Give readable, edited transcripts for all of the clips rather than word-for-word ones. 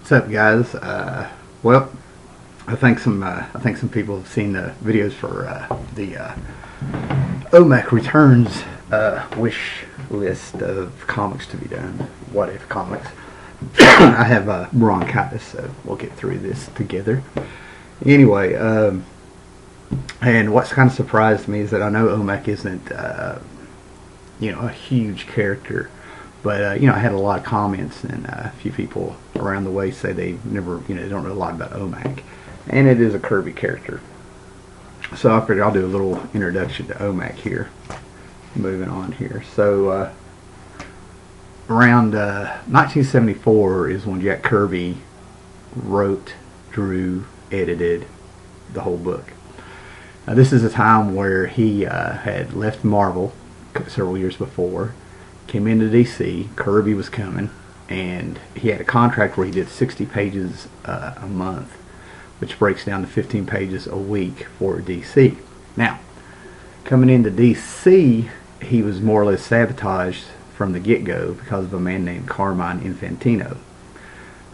What's up, guys? Well, I think some people have seen the videos for the OMAC returns wish list of comics to be done. What if comics? I have bronchitis, so we'll get through this together. Anyway, and what's kind of surprised me is that I know OMAC isn't a huge character. But I had a lot of comments, and a few people around the way say they never, they don't know a lot about OMAC, and it is a Kirby character. So I figured I'll do a little introduction to OMAC here. Moving on here. So around 1974 is when Jack Kirby wrote, drew, edited the whole book. This is a time where he had left Marvel several years before. Came into DC, Kirby was coming, and he had a contract where he did 60 pages a month, which breaks down to 15 pages a week for DC. Now, coming into DC, he was more or less sabotaged from the get-go because of a man named Carmine Infantino,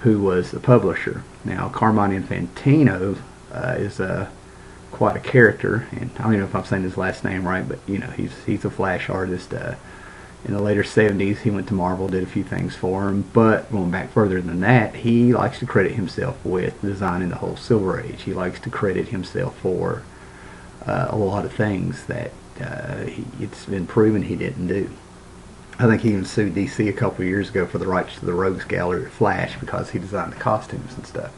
who was the publisher. Now, Carmine Infantino is quite a character, and I don't even know if I'm saying his last name right, but he's a Flash artist. In the later 70s, he went to Marvel, did a few things for him, but going back further than that, he likes to credit himself with designing the whole Silver Age. He likes to credit himself for a lot of things that it's been proven he didn't do. I think he even sued DC a couple of years ago for the rights to the Rogues Gallery Flash because he designed the costumes and stuff.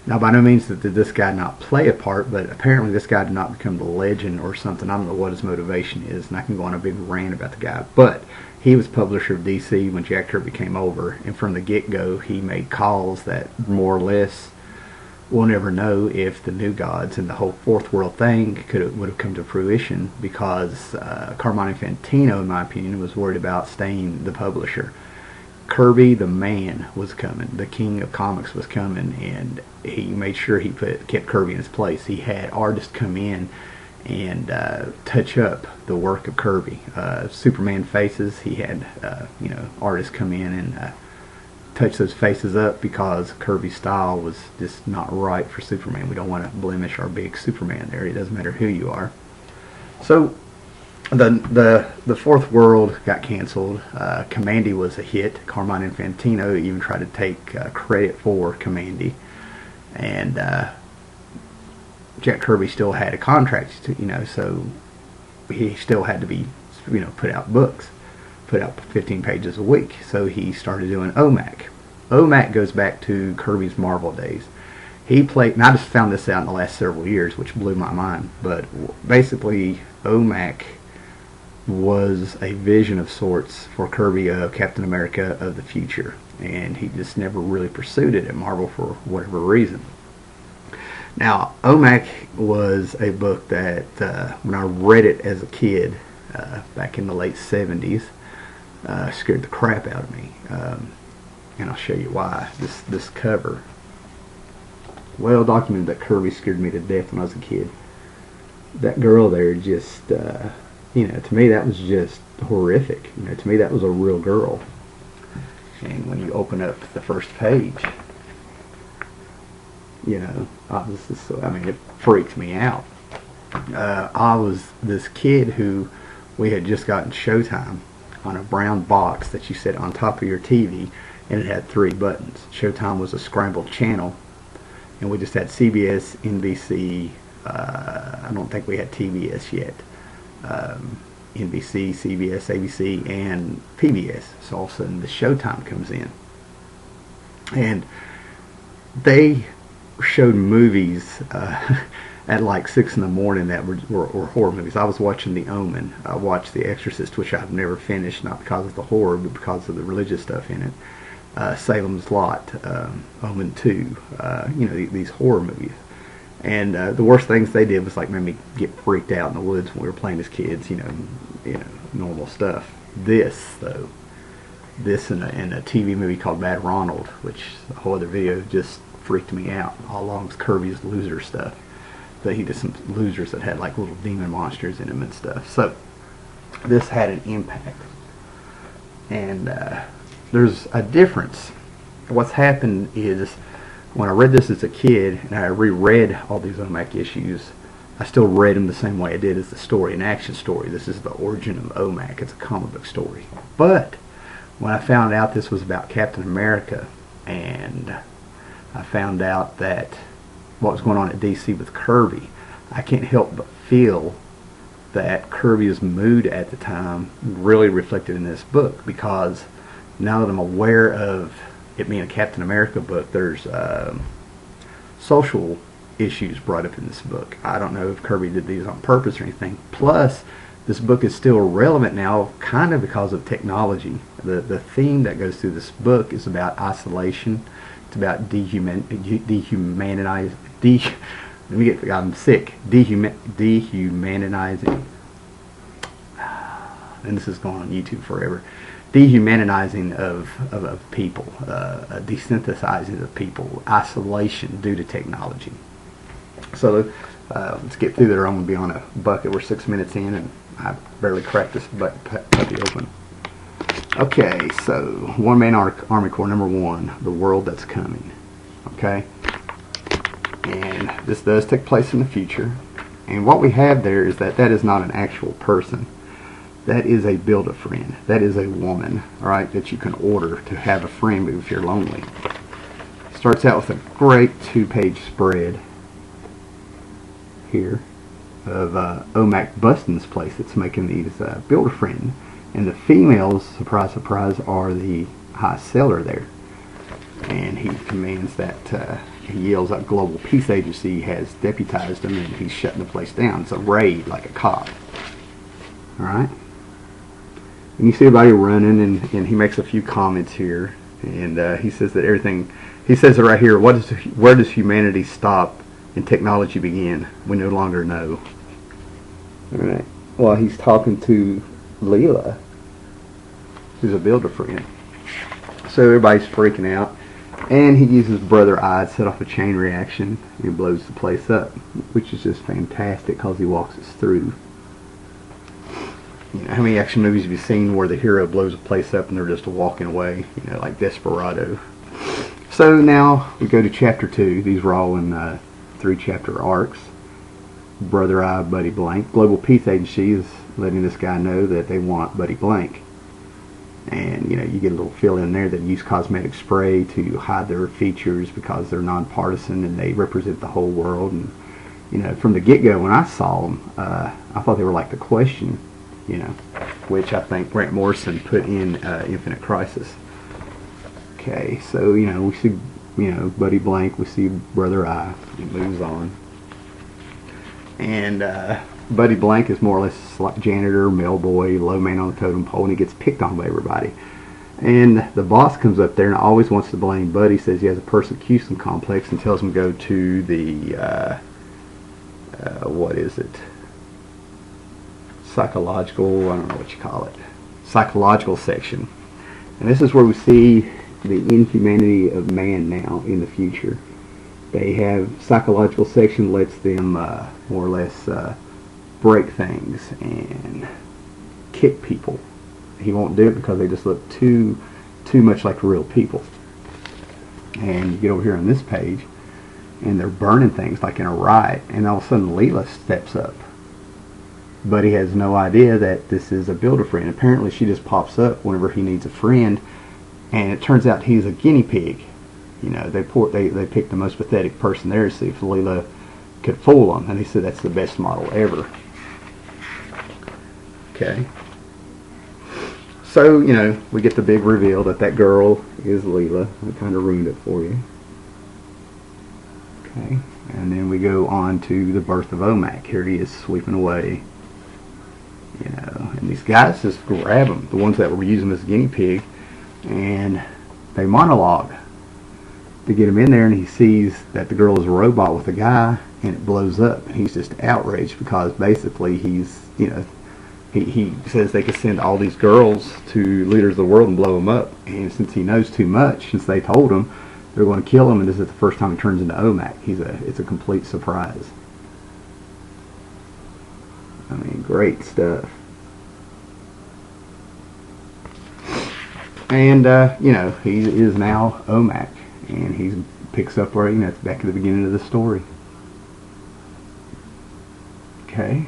Now, by no means did this guy not play a part, but apparently this guy did not become the legend or something. I don't know what his motivation is, and I can go on a big rant about the guy. But he was publisher of DC when Jack Kirby came over, and from the get-go, he made calls that more or less we'll never know if the New Gods and the whole Fourth World thing would have come to fruition because Carmine Infantino, in my opinion, was worried about staying the publisher. Kirby the man was coming, the king of comics was coming, and he made sure he kept Kirby in his place. He had artists come in and touch up the work of Kirby. Superman faces, he had artists come in and touch those faces up because Kirby's style was just not right for Superman. We don't want to blemish our big Superman there. It doesn't matter who you are. So the Fourth World got canceled. Commandy was a hit. Carmine Infantino even tried to take credit for Commandy, and Jack Kirby still had a contract, so he still had to be, put out books, put out 15 pages a week. So he started doing OMAC. OMAC goes back to Kirby's Marvel days. He played, and I just found this out in the last several years, which blew my mind. But basically, OMAC was a vision of sorts for Kirby of Captain America of the future, and he just never really pursued it at Marvel for whatever reason. Now, OMAC was a book that when I read it as a kid back in the late 70s, scared the crap out of me, and I'll show you why. This cover well documented that Kirby scared me to death when I was a kid. That girl there just to me that was just horrific. To me that was a real girl. And when you open up the first page, it freaked me out. I was this kid who we had just gotten Showtime on a brown box that you set on top of your TV, and it had 3 buttons. Showtime was a scrambled channel, and we just had CBS, NBC, I don't think we had TBS yet. NBC, CBS, ABC, and PBS. So all of a sudden the Showtime comes in, and they showed movies at like 6 in the morning that were horror movies. I was watching The Omen. I watched The Exorcist, which I've never finished, not because of the horror, but because of the religious stuff in it. Salem's Lot, Omen 2, these horror movies. And the worst things they did was like made me get freaked out in the woods when we were playing as kids, normal stuff. This in a TV movie called Bad Ronald, which a whole other video, just freaked me out. All along with Kirby's loser stuff. But he did some losers that had like little demon monsters in them and stuff. So this had an impact. And there's a difference what's happened is, when I read this as a kid and I reread all these OMAC issues, I still read them the same way I did as the story, an action story. This is the origin of OMAC. It's a comic book story. But when I found out this was about Captain America, and I found out that what was going on at DC with Kirby, I can't help but feel that Kirby's mood at the time really reflected in this book, because now that I'm aware of it being a Captain America book, there's social issues brought up in this book. I don't know if Kirby did these on purpose or anything. Plus, this book is still relevant now, kind of because of technology. The theme that goes through this book is about isolation. It's about dehumanizing. I'm sick. Dehumanizing. And this is going on YouTube forever. Dehumanizing of people, desynthesizing of people, isolation due to technology. So let's get through there. I'm going to be on a bucket. We're 6 minutes in, and I barely cracked this puppy open. Okay, so one-man Army Corps, number 1, The World That's Coming. Okay, and this does take place in the future. And what we have there is that is not an actual person. That is a Build-A-Friend. That is a woman, all right, that you can order to have a friend if you're lonely. Starts out with a great 2-page spread here of OMAC busting this place that's making these Build-A-Friend. And the females, surprise, surprise, are the high seller there. And he commands that, he yells out Global Peace Agency has deputized him, and he's shutting the place down. It's a raid, like a cop. Alright? And you see everybody running, and he makes a few comments here. And he says that everything, he says it right here, where does humanity stop and technology begin? We no longer know. Alright. Well, he's talking to Leela, who's a Build-A-Friend. So everybody's freaking out, and he uses Brother Eye to set off a chain reaction and blows the place up, which is just fantastic because he walks us through. You know, how many action movies have you seen where the hero blows a place up and they're just walking away? You know, like Desperado. So now we go to chapter 2. These were all in 3-chapter arcs. Brother Eye, Buddy Blank. Global Peace Agency is letting this guy know that they want Buddy Blank. And, you know, you get a little feel in there that use cosmetic spray to hide their features because they're nonpartisan and they represent the whole world. And, you know, from the get-go when I saw them, I thought they were like The Question, you know, which I think Grant Morrison put in Infinite Crisis. Okay, so, you know, we see, you know, Buddy Blank, we see Brother Eye. He moves on. And Buddy Blank is more or less like janitor, mail boy, low man on the totem pole, and he gets picked on by everybody. And the boss comes up there and always wants to blame Buddy, says he has a persecution complex, and tells him to go to the, what is it? Psychological, I don't know what you call it. Psychological section. And this is where we see the inhumanity of man now in the future. They have psychological section lets them more or less break things and kick people. He won't do it because they just look too much like real people. And you get over here on this page, and they're burning things like in a riot, and all of a sudden Leela steps up. But he has no idea that this is a Build-A-Friend. Apparently she just pops up whenever he needs a friend, and it turns out he's a guinea pig. You know, they picked the most pathetic person there to see if Leela could fool them, and he said that's the best model ever. Okay. So, you know, we get the big reveal that that girl is Leela. I kind of ruined it for you. Okay. And then we go on to the birth of OMAC. Here he is sweeping away. You know, and these guys just grab him, the ones that were using this guinea pig, and they monologue to get him in there, and he sees that the girl is a robot with a guy, and it blows up, and he's just outraged because basically he's, you know, he says they could send all these girls to leaders of the world and blow them up, and since he knows too much, since they told him they're going to kill him, and this is the first time he turns into OMAC, it's a complete surprise. I mean, great stuff. And you know, he is now OMAC, and he picks up where, you know, it's back at the beginning of the story. Okay.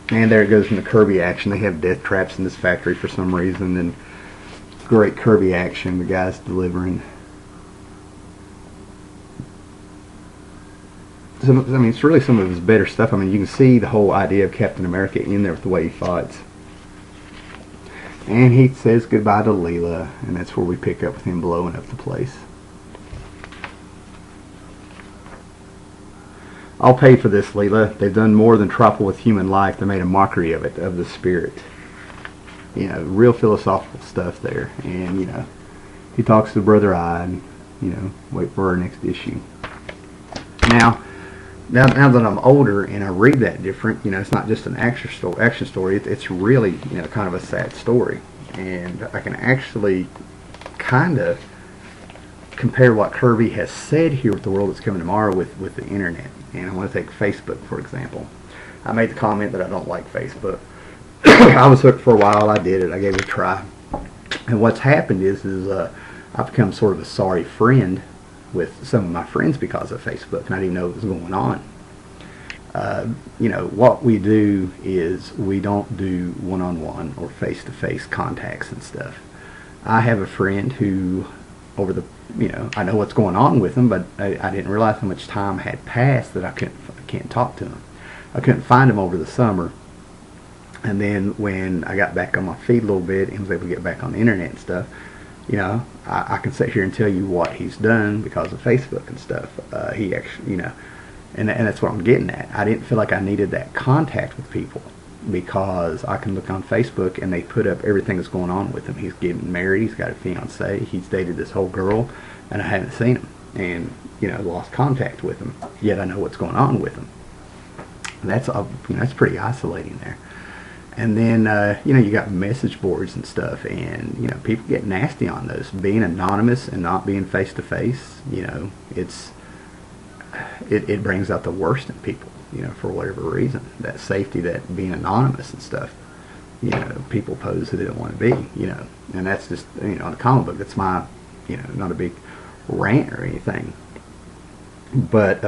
And there it goes from the Kirby action. They have death traps in this factory for some reason, and great Kirby action. The guy's delivering. I mean, it's really some of his better stuff. I mean, you can see the whole idea of Captain America in there with the way he fights. And he says goodbye to Leela, and that's where we pick up with him blowing up the place. I'll pay for this, Leela. They've done more than trifle with human life. They made a mockery of it, of the spirit. You know, real philosophical stuff there. And, you know, he talks to Brother Eye, and, you know, wait for our next issue. Now that I'm older and I read that different, you know, it's not just an action story. It's really, you know, kind of a sad story, and I can actually kind of compare what Kirby has said here with the world that's coming tomorrow with the internet. And I want to take Facebook for example. I made the comment that I don't like Facebook. I was hooked for a while. I did it. I gave it a try, and what's happened is I've become sort of a sorry friend with some of my friends because of Facebook, and I didn't know what was going on. You know, what we do is we don't do one-on-one or face-to-face contacts and stuff. I have a friend who, over the, you know, I know what's going on with him, but I didn't realize how much time had passed that I can't talk to him. I couldn't find him over the summer, and then when I got back on my feet a little bit and was able to get back on the internet and stuff, you know, I can sit here and tell you what he's done because of Facebook and stuff. He actually, you know, and that's what I'm getting at. I didn't feel like I needed that contact with people because I can look on Facebook and they put up everything that's going on with him. He's getting married. He's got a fiance. He's dated this whole girl, and I haven't seen him, and, you know, lost contact with him. Yet I know what's going on with him. And that's, you know, that's pretty isolating there. And then, you know, you got message boards and stuff, and, you know, people get nasty on those. Being anonymous and not being face-to-face, you know, it brings out the worst in people, you know, for whatever reason. That safety, that being anonymous and stuff, you know, people pose who they don't want to be, you know. And that's just, you know, in the comic book, that's my, you know, not a big rant or anything. But,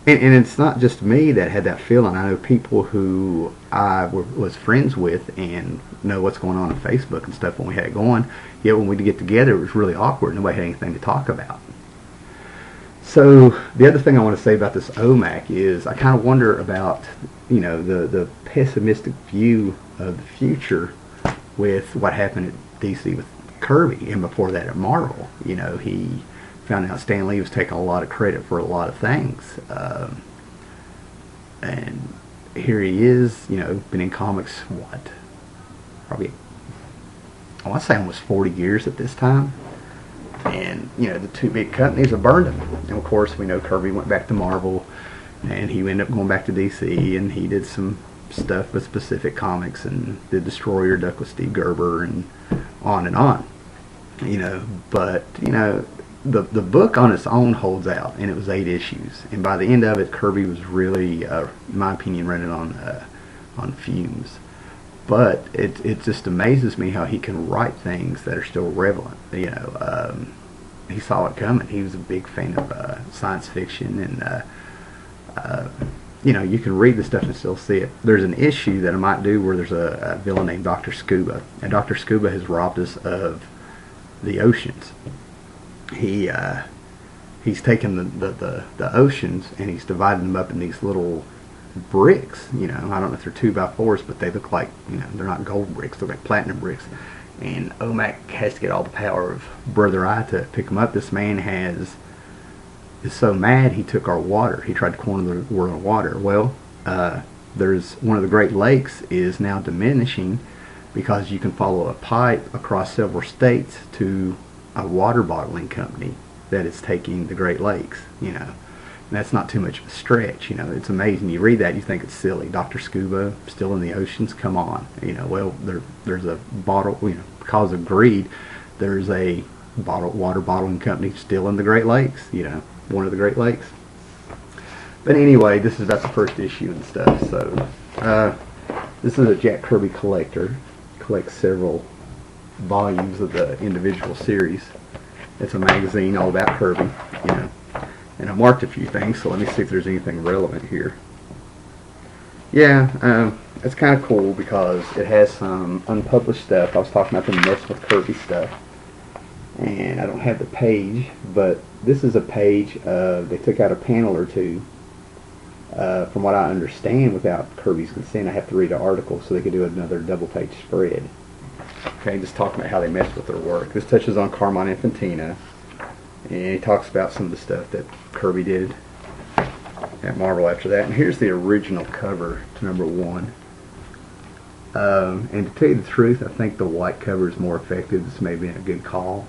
and it's not just me that had that feeling. I know people who I was friends with and know what's going on Facebook and stuff when we had it going. Yet when we get together, it was really awkward. Nobody had anything to talk about. So the other thing I want to say about this OMAC is I kind of wonder about, you know, the pessimistic view of the future with what happened at DC with Kirby, and before that at Marvel. You know, he found out Stan Lee was taking a lot of credit for a lot of things, and here he is, you know, been in comics, what, probably, I want to say almost 40 years at this time, and, you know, the two big companies have burned him. And of course we know Kirby went back to Marvel, and he ended up going back to DC, and he did some stuff with Specific Comics and did Destroyer Duck with Steve Gerber and on, you know. But, you know, the book on its own holds out, and it was 8 issues, and by the end of it, Kirby was really, in my opinion, running on fumes. But it just amazes me how he can write things that are still relevant. You know, he saw it coming. He was a big fan of science fiction, and you know, you can read the stuff and still see it. There's an issue that I might do where there's a villain named Dr. Scuba, and Dr. Scuba has robbed us of the oceans. He's taken the oceans and he's divided them up in these little bricks. You know, I don't know if they're 2x4s, but they look like, you know, they're not gold bricks, they're like platinum bricks. And OMAC has to get all the power of Brother Eye to pick them up. This man is so mad he took our water. He tried to corner the world of water. Well, there's one of the Great Lakes is now diminishing because you can follow a pipe across several states to a water bottling company that is taking the Great Lakes, you know. And that's not too much of a stretch, you know. It's amazing. You read that, you think it's silly. Dr. Scuba still in the oceans, come on, you know. Well, there's a bottle, you know, because of greed, there's a water bottling company still in the Great Lakes, you know, one of the Great Lakes. But anyway, this is about the first issue and stuff. So this is a Jack Kirby collector collects several volumes of the individual series. It's a magazine all about Kirby, you know. And I marked a few things, so let me see if there's anything relevant here. Yeah, it's kind of cool because it has some unpublished stuff. I was talking about the Mess with Kirby stuff, and I don't have the page, but this is a page they took out a panel or two. From what I understand, without Kirby's consent, I have to read an article so they could do another double-page spread. Okay, just talking about how they mess with their work. This touches on Carmine Infantina, and he talks about some of the stuff that Kirby did at Marvel after that. And here's the original cover to #1. And to tell you the truth, I think the white cover is more effective. This may have been a good call.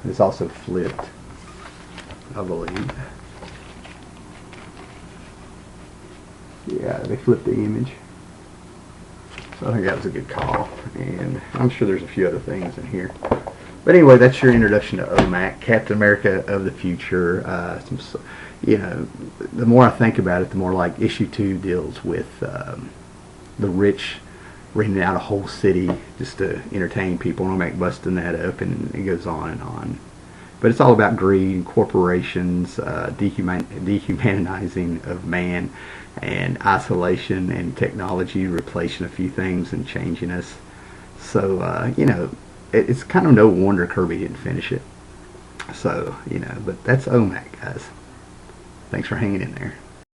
It's also flipped, I believe. Yeah, they flipped the image. So I think that was a good call. And I'm sure there's a few other things in here. But anyway, that's your introduction to OMAC, Captain America of the future. You know, the more I think about it, the more like issue 2 deals with the rich renting out a whole city just to entertain people, and OMAC busting that up, and it goes on and on. But it's all about greed, corporations, dehumanizing of man, and isolation and technology replacing a few things and changing us. So, you know, it's kind of no wonder Kirby didn't finish it. So, you know, but that's OMAC, guys. Thanks for hanging in there.